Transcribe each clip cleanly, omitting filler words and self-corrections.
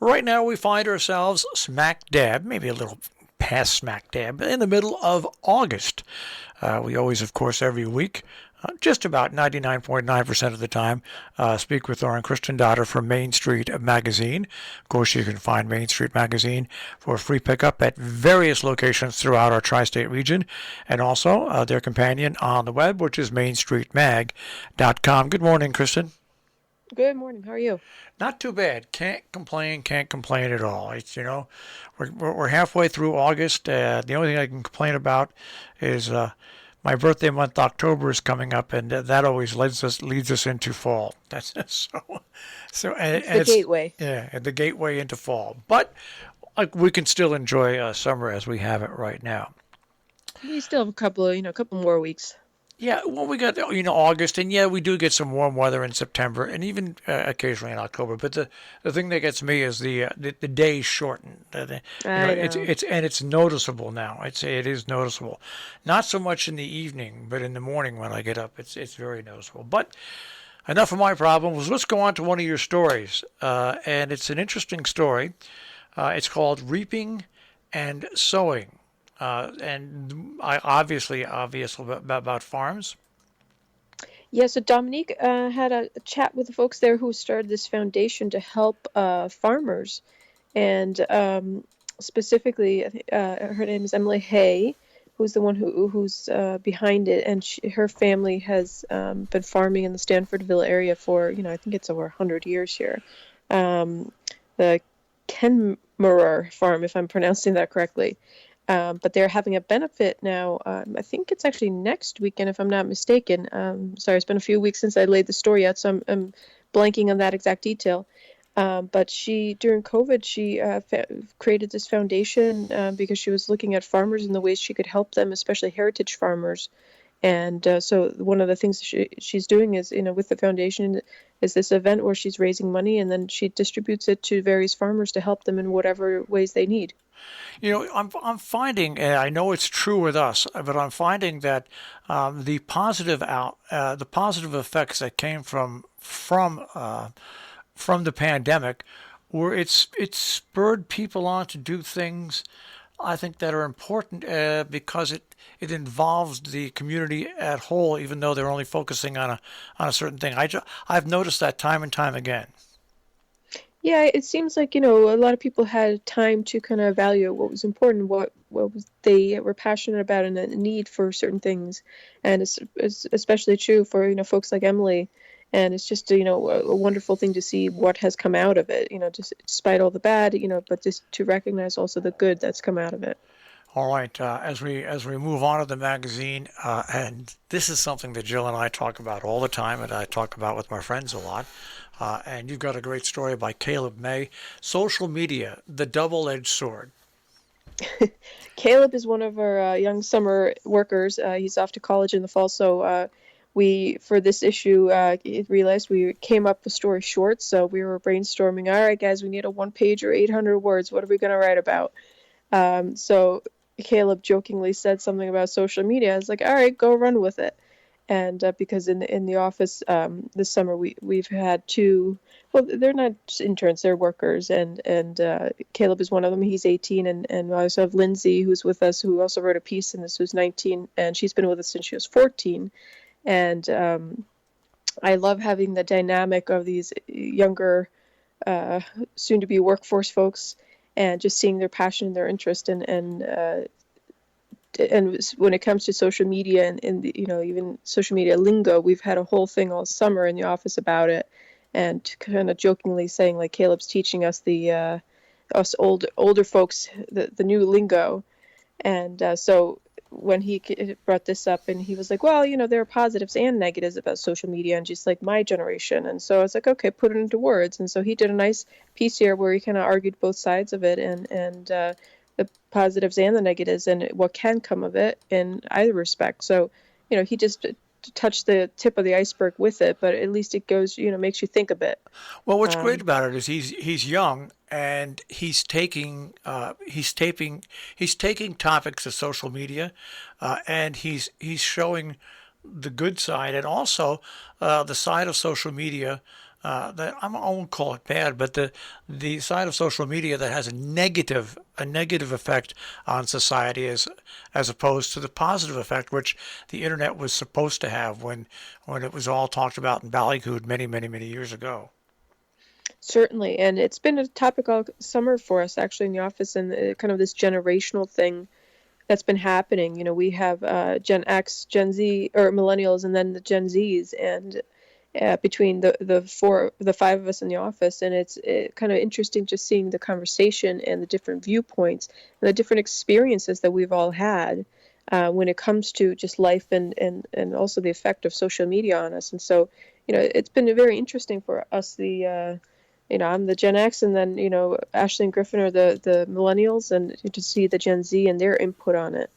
Right now, we find ourselves smack dab, maybe a little past smack dab, in the middle of August. We always, of course, every week, just about 99.9% of the time, speak with Lauren Kristen Dotter from Main Street Magazine. Of course, you can find Main Street Magazine for free pickup at various locations throughout our tri-state region, and also their companion on the web, which is mainstreetmag.com. Good morning, Kristen. Good morning. How are you? Not too bad. Can't complain at all. It's we're halfway through August. The only thing I can complain about is my birthday month, October, is coming up, and that always leads us into fall. That's It's and the it's gateway. yeah, the gateway into fall. But we can still enjoy summer as we have it right now. We still have a couple more weeks. Yeah, well, we got August, and yeah, we do get some warm weather in September, and even occasionally in October. But the thing that gets me is the days shorten. I It's know. it's noticeable now. It is noticeable, not so much in the evening, but in the morning when I get up, it's very noticeable. But enough of my problems. Let's go on to one of your stories, and it's an interesting story. It's called Reaping and Sowing. And I obvious about farms. Yeah, so Dominique had a chat with the folks there who started this foundation to help farmers. And specifically, her name is Emily Hay, who's the one who's behind it. And her family has been farming in the Stanfordville area for, I think it's over 100 years here. The Kenmurr farm, if I'm pronouncing that correctly. But they're having a benefit now. I think it's actually next weekend, if I'm not mistaken. Sorry, it's been a few weeks since I laid the story out, so I'm blanking on that exact detail. But during COVID, she created this foundation because she was looking at farmers and the ways she could help them, especially heritage farmers. And so one of the things she's doing is, with the foundation, is this event where she's raising money and then she distributes it to various farmers to help them in whatever ways they need. I'm finding, and I know it's true with us, but I'm finding that the positive effects that came from the pandemic, where it's spurred people on to do things I think that are important because it involves the community at whole, even though they're only focusing on a certain thing. I've noticed that time and time again. Yeah, it seems like, a lot of people had time to kind of evaluate what was important, what was they were passionate about and a need for certain things. And it's especially true for, folks like Emily. And it's just, a wonderful thing to see what has come out of it, just despite all the bad, but just to recognize also the good that's come out of it. All right, as we move on to the magazine, and this is something that Jill and I talk about all the time, and I talk about with my friends a lot. And you've got a great story by Caleb May, social media, the double-edged sword. Caleb is one of our young summer workers. He's off to college in the fall, so for this issue, realized we came up with story shorts, so we were brainstorming, all right, guys, we need a one-page or 800 words. What are we going to write about? So Caleb jokingly said something about social media. I was like, all right, go run with it. And because in the office this summer we've had two, well, they're not interns, they're workers, and Caleb is one of them. He's 18, and we also have Lindsay, who's with us, who also wrote a piece, and this was 19, and she's been with us since she was 14. And I love having the dynamic of these younger, soon-to-be workforce folks, and just seeing their passion and their interest, and when it comes to social media and even social media lingo, we've had a whole thing all summer in the office about it, and kind of jokingly saying, like, Caleb's teaching us us older folks the new lingo. And so when he brought this up, and he was like, well, there are positives and negatives about social media and just like my generation. And so I was like, okay, put it into words. And so he did a nice piece here where he kind of argued both sides of it, and the positives and the negatives and what can come of it in either respect. So, he just touched the tip of the iceberg with it, but at least it goes, makes you think a bit. Well, what's great Um, about it is he's young and he's taking topics of social media, and he's showing the good side and also the side of social media that I won't call it bad, but the side of social media that has a negative effect on society as opposed to the positive effect which the internet was supposed to have when it was all talked about and ballyhooed many years ago. Certainly, and it's been a topic all summer for us actually in the office, and kind of this generational thing that's been happening. We have Gen X, Gen Z, or millennials, and then the Gen Zs, and between the five of us in the office, and it's kind of interesting just seeing the conversation and the different viewpoints and the different experiences that we've all had when it comes to just life and also the effect of social media on us. And so, it's been very interesting for us. I'm the Gen X, and then Ashley and Griffin are the millennials, and to see the Gen Z and their input on it.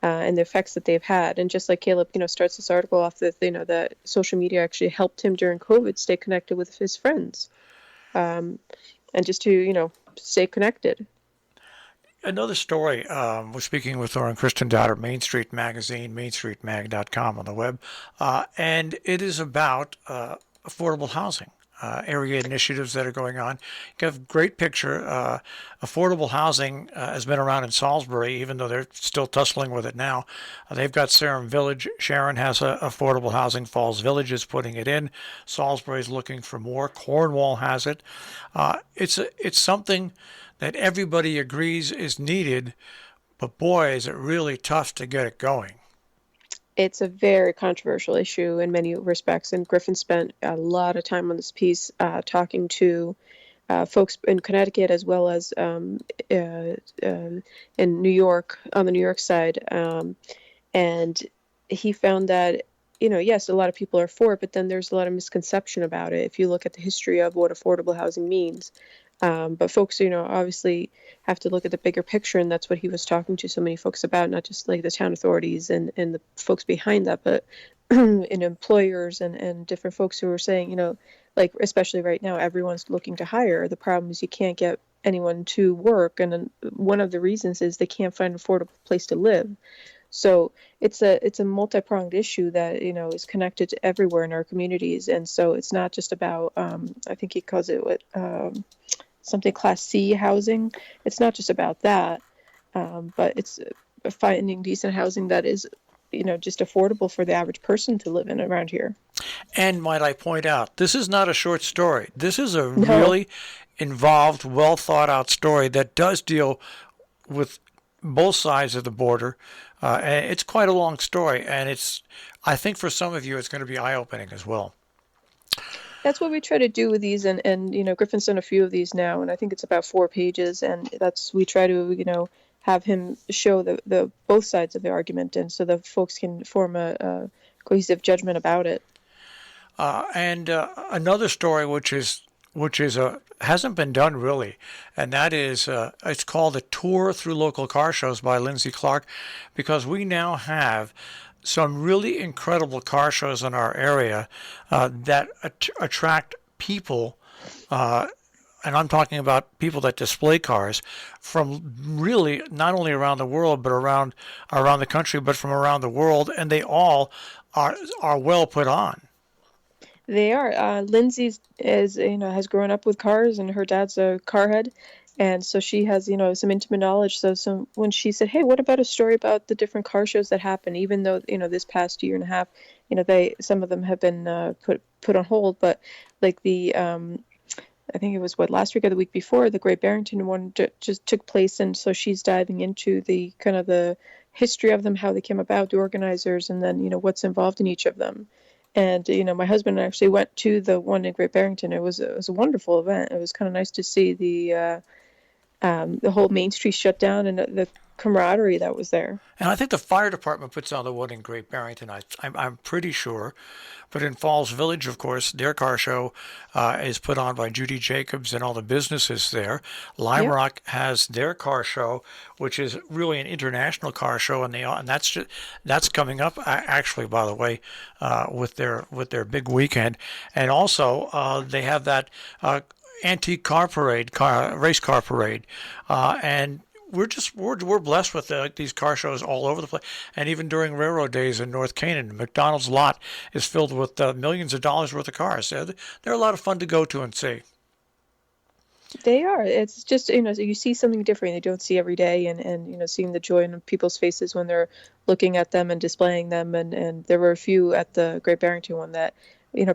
And the effects that they've had. And just like Caleb, starts this article off that, that social media actually helped him during COVID stay connected with his friends, and just to, stay connected. Another story, we're speaking with Lauren Kristen Dotter, Main Street Magazine, mainstreetmag.com on the web, and it is about affordable housing. Area initiatives that are going on. You have a great picture. Affordable housing has been around in Salisbury, even though they're still tussling with it now. They've got Sarum Village. Sharon has affordable housing. Falls Village is putting it in. Salisbury is looking for more. Cornwall has it. It's something that everybody agrees is needed, but boy, is it really tough to get it going. It's a very controversial issue in many respects, and Griffin spent a lot of time on this piece talking to folks in Connecticut as well as in New York, on the New York side, and he found that, yes, a lot of people are for it, but then there's a lot of misconception about it if you look at the history of what affordable housing means. But folks, obviously have to look at the bigger picture, and that's what he was talking to so many folks about, not just like the town authorities and the folks behind that, but in employers and different folks who are saying, like especially right now, everyone's looking to hire. The problem is you can't get anyone to work, and then one of the reasons is they can't find an affordable place to live. So it's a multi-pronged issue that is connected to everywhere in our communities, and so it's not just about I think he calls it something Class C housing. It's not just about that, but it's finding decent housing that is, just affordable for the average person to live in around here. And might I point out, this is not a short story. This is a really involved, well thought out story that does deal with both sides of the border. And it's quite a long story, and I think for some of you it's going to be eye-opening as well. That's what we try to do with these, and Griffin's done a few of these now, and I think it's about 4 pages, and we try to have him show the both sides of the argument, and so the folks can form a cohesive judgment about it. And another story which hasn't been done really, and that is it's called A Tour Through Local Car Shows by Lindsay Clark, because we now have some really incredible car shows in our area that attract people, and I'm talking about people that display cars from really not only around the world, but around the country, but from around the world, and they all are well put on. They are. Lindsay has grown up with cars, and her dad's a car head. And so she has, some intimate knowledge. So when she said, "Hey, what about a story about the different car shows that happen?" Even though, this past year and a half, some of them have been put on hold, but like I think it was last week or the week before, the Great Barrington one just took place, and so she's diving into the kind of the history of them, how they came about, the organizers, and then what's involved in each of them. And my husband actually went to the one in Great Barrington. It was a wonderful event. It was kind of nice to see the whole Main Street shut down and the camaraderie that was there. And I think the fire department puts on the one in Great Barrington. I'm pretty sure. But in Falls Village, of course, their car show is put on by Judy Jacobs and all the businesses there. Lime Rock has their car show, which is really an international car show, and that's coming up actually, by the way, with their big weekend. And also they have that antique race car parade, and we're blessed with these car shows all over the place, and even during railroad days in North Canaan, McDonald's lot is filled with millions of dollars worth of cars. They're a lot of fun to go to and see. They are. It's just, you see something different you don't see every day, and seeing the joy in people's faces when they're looking at them and displaying them. And there were a few at the Great Barrington one that,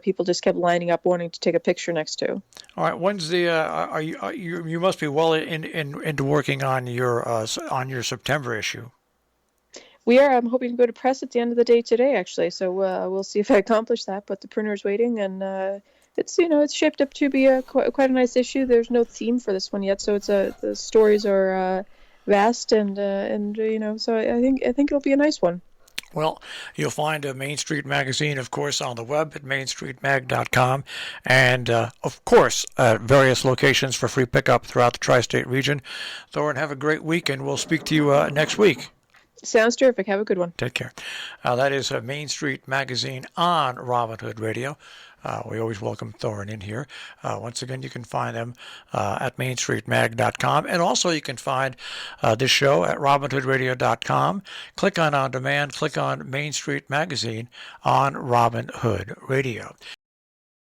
people just kept lining up wanting to take a picture next to. All right, when's the you must be well into working on your September issue. We are. I'm hoping to go to press at the end of the day today, actually. So we'll see if I accomplish that. But the printer's waiting, and it's shaped up to be quite a nice issue. There's no theme for this one yet, so the stories are vast, and so I think it'll be a nice one. Well, you'll find Main Street Magazine, of course, on the web at mainstreetmag.com, and of course at various locations for free pickup throughout the tri-state region. Thorin, have a great week, and we'll speak to you next week. Sounds terrific. Have a good one. Take care. That is Main Street Magazine on Robin Hood Radio. We always welcome Thorin in here. Once again, you can find them at mainstreetmag.com. And also you can find this show at robinhoodradio.com. Click on demand, click on Main Street Magazine on Robin Hood Radio.